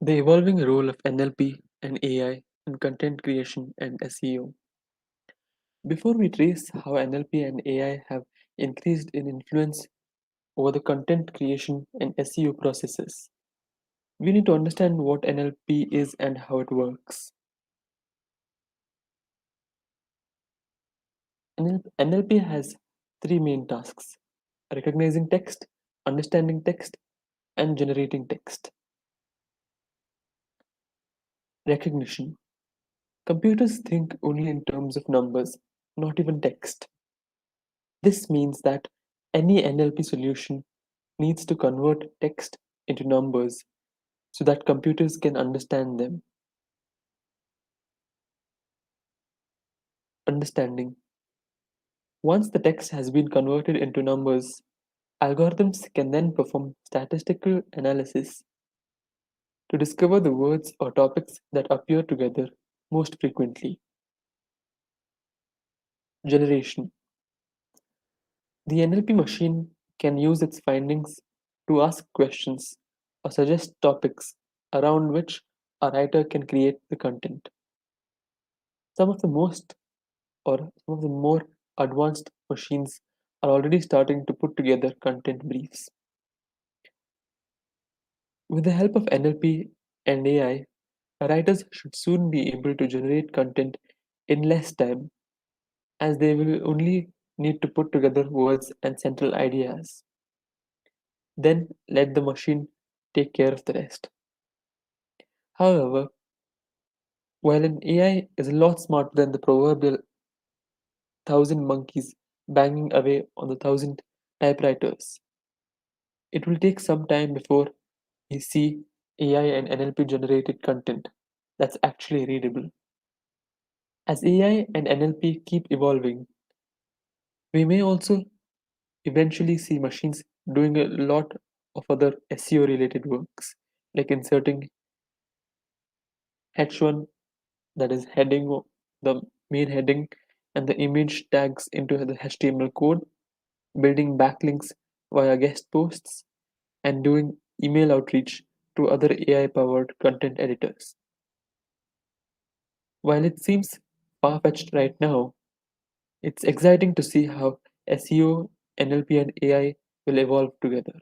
The evolving role of NLP and AI in content creation and SEO. Before we trace how NLP and AI have increased in influence over the content creation and SEO processes, we need to understand what NLP is and how it works. NLP has three main tasks: recognizing text, understanding text, and generating text. Recognition. Computers think only in terms of numbers, not even text. This means that any NLP solution needs to convert text into numbers so that computers can understand them. Understanding. Once the text has been converted into numbers, algorithms can then perform statistical analysis to discover the words or topics that appear together most frequently. Generation. The NLP machine can use its findings to ask questions or suggest topics around which a writer can create the content. Some of the most or some of the more advanced machines are already starting to put together content briefs. With the help of NLP and AI, writers should soon be able to generate content in less time, as they will only need to put together words and central ideas. Then let the machine take care of the rest. However, while an AI is a lot smarter than the proverbial thousand monkeys banging away on the thousand typewriters, it will take some time before we see AI and NLP generated content that's actually readable. As AI and NLP keep evolving, we may also eventually see machines doing a lot of other SEO related works, like inserting H1, that is heading, the main heading, and the image tags into the HTML code, building backlinks via guest posts, and doing email outreach to other AI powered content editors. While it seems far fetched right now, it's exciting to see how SEO, NLP, and AI will evolve together.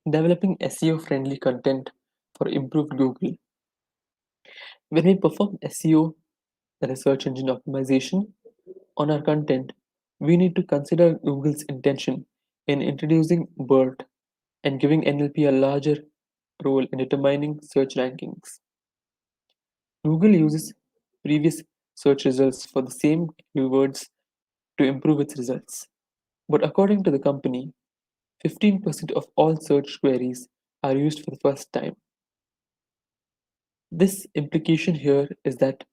Developing SEO friendly content for improved Google. When we perform SEO, that is search engine optimization, on our content, we need to consider Google's intention in introducing BERT and giving NLP a larger role in determining search rankings. Google uses previous search results for the same keywords to improve its results. But according to the company, 15% of all search queries are used for the first time. This implication here is that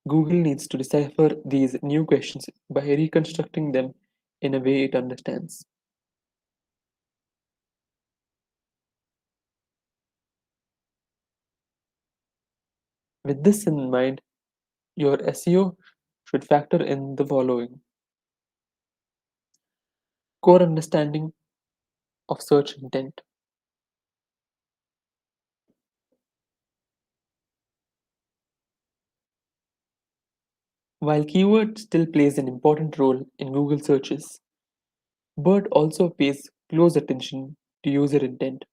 Google needs to decipher these new questions by reconstructing them in a way it understands. With this in mind, your SEO should factor in the following: core understanding of search intent. While keyword still plays an important role in Google searches, BERT also pays close attention to user intent,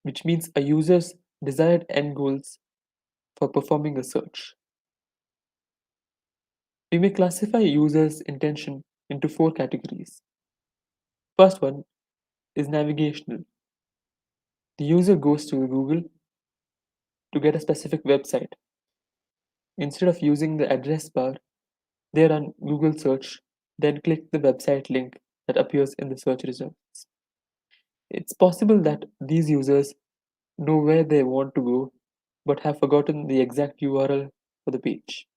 which means a user's desired end goals for performing a search. We may classify users' intention into four categories. First one is navigational. The user goes to Google to get a specific website. Instead of using the address bar, they run Google search, then click the website link that appears in the search results. It's possible that these users know where they want to go, but have forgotten the exact URL for the page.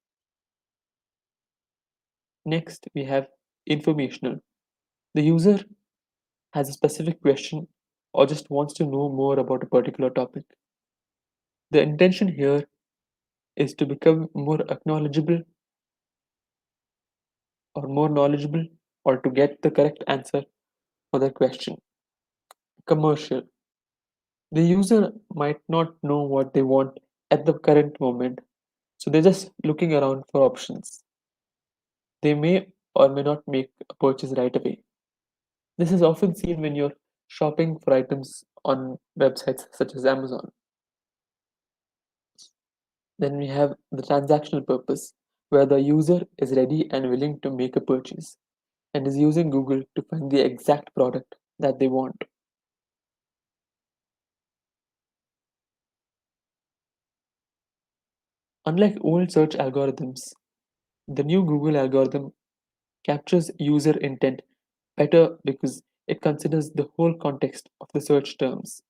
Next, we have informational. The user has a specific question or just wants to know more about a particular topic. The intention here is to become more acknowledgeable or more knowledgeable or to get the correct answer for their question. Commercial. The user might not know what they want at the current moment, so they're just looking around for options. They may or may not make a purchase right away. This is often seen when you're shopping for items on websites such as Amazon. Then we have the transactional purpose, where the user is ready and willing to make a purchase and is using Google to find the exact product that they want. Unlike old search algorithms, the new Google algorithm captures user intent better because it considers the whole context of the search terms,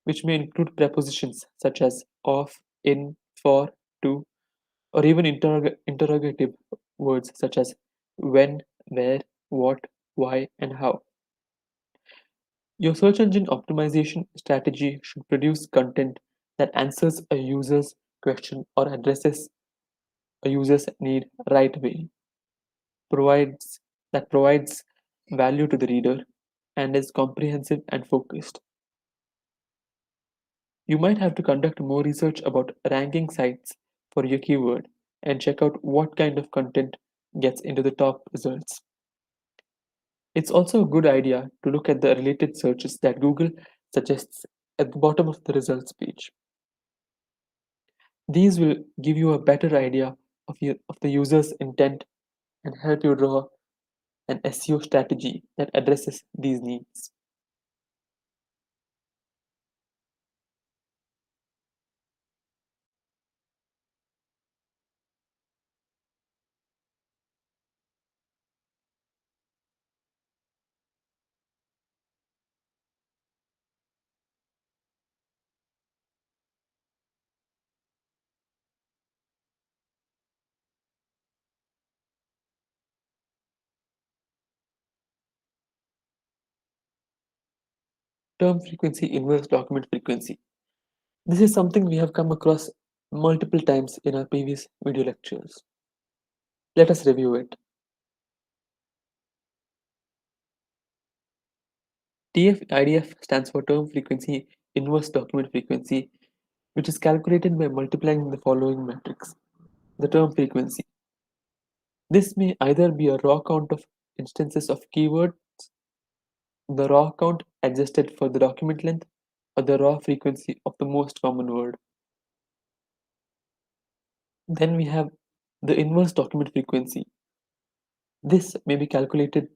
which may include prepositions such as of, in, for, to, or even interrogative words such as when, where, what, why, and how. Your search engine optimization strategy should produce content that answers a user's question or addresses a user's need right away, provides provides value to the reader, and is comprehensive and focused. You might have to conduct more research about ranking sites for your keyword and check out what kind of content gets into the top results. It's also a good idea to look at the related searches that Google suggests at the bottom of the results page. These will give you a better idea of the user's intent and help you draw an SEO strategy that addresses these needs. Term frequency inverse document frequency. This is something we have come across multiple times in our previous video lectures. Let us review it. TF-IDF stands for term frequency inverse document frequency, which is calculated by multiplying the following matrix. The term frequency. This may either be a raw count of instances of keyword, the raw count adjusted for the document length, or the raw frequency of the most common word. Then we have the inverse document frequency. This may be calculated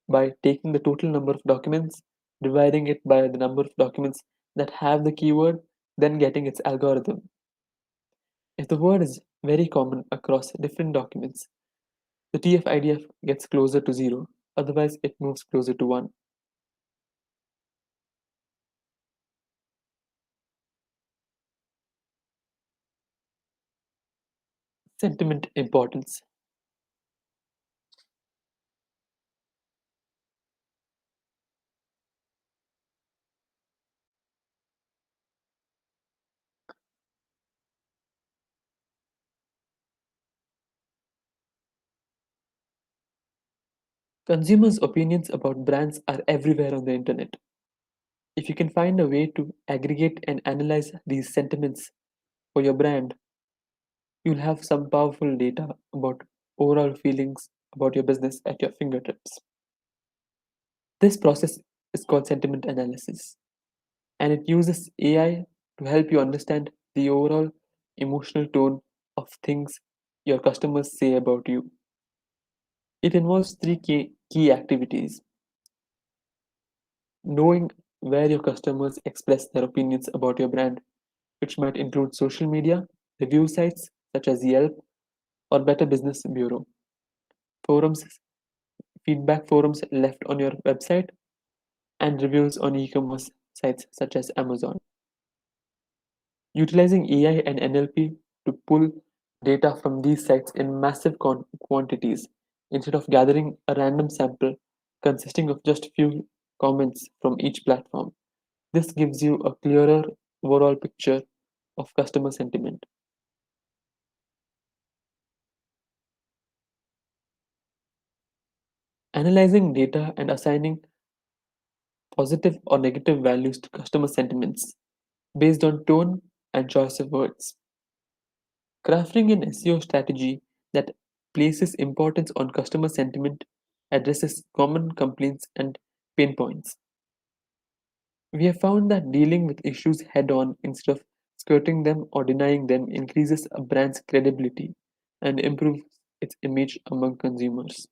by taking the total number of documents, dividing it by the number of documents that have the keyword, then getting its algorithm. If the word is very common across different documents, the TF-IDF gets closer to 0, otherwise it moves closer to 1. Sentiment importance. Consumers' opinions about brands are everywhere on the internet. If you can find a way to aggregate and analyze these sentiments for your brand, you'll have some powerful data about overall feelings about your business at your fingertips. This process is called sentiment analysis, and it uses AI to help you understand the overall emotional tone of things your customers say about you. It involves three key activities: knowing where your customers express their opinions about your brand, which might include social media, review sites such as Yelp or Better Business Bureau, forums, feedback forums left on your website, and reviews on e commerce sites such as Amazon. Utilizing AI and NLP to pull data from these sites in massive quantities instead of gathering a random sample consisting of just few comments from each platform. This gives you a clearer overall picture of customer sentiment. Analyzing data and assigning positive or negative values to customer sentiments based on tone and choice of words. Crafting an SEO strategy that places importance on customer sentiment addresses common complaints and pain points. We have found that dealing with issues head on instead of skirting them or denying them increases a brand's credibility and improves its image among consumers.